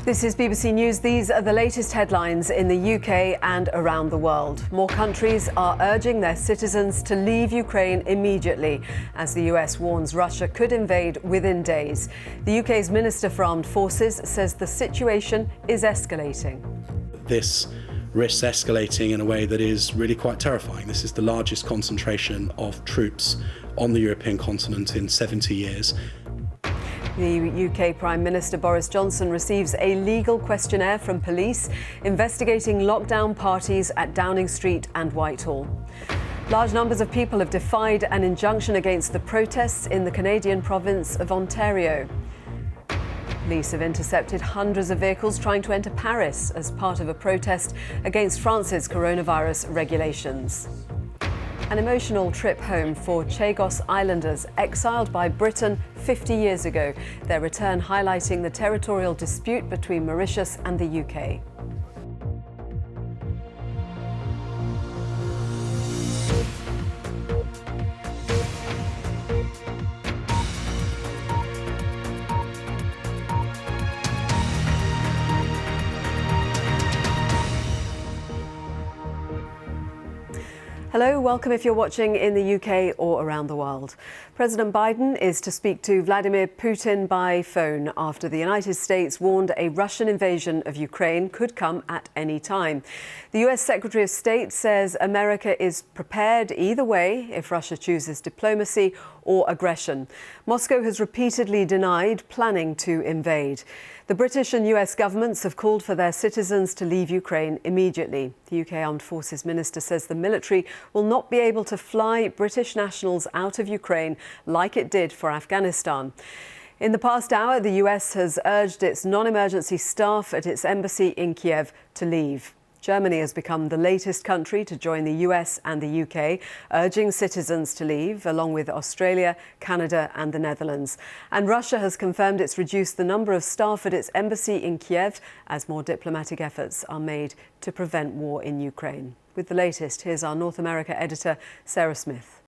This is BBC News. These are the latest headlines in the UK and around the world. More countries are urging their citizens to leave Ukraine immediately, as the US warns Russia could invade within days. The UK's Minister for Armed Forces says the situation is escalating. This risks escalating in a way that is really quite terrifying. This is the largest concentration of troops on the European continent in 70 years. The UK Prime Minister Boris Johnson receives a legal questionnaire from police investigating lockdown parties at Downing Street and Whitehall. Large numbers of people have defied an injunction against the protests in the Canadian province of Ontario. Police have intercepted hundreds of vehicles trying to enter Paris as part of a protest against France's coronavirus regulations. An emotional trip home for Chagos Islanders exiled by Britain 50 years ago. Their return highlighting the territorial dispute between Mauritius and the UK. Hello, welcome if you're watching in the UK or around the world. President Biden is to speak to Vladimir Putin by phone after the United States warned a Russian invasion of Ukraine could come at any time. The US Secretary of State says America is prepared either way if Russia chooses diplomacy or aggression. Moscow has repeatedly denied planning to invade. The British and US governments have called for their citizens to leave Ukraine immediately. The UK Armed Forces Minister says the military will not be able to fly British nationals out of Ukraine like it did for Afghanistan. In the past hour, the US has urged its non-emergency staff at its embassy in Kiev to leave. Germany has become the latest country to join the US and the UK, urging citizens to leave, along with Australia, Canada and the Netherlands. And Russia has confirmed it's reduced the number of staff at its embassy in Kiev as more diplomatic efforts are made to prevent war in Ukraine. With the latest, here's our North America editor, Sarah Smith.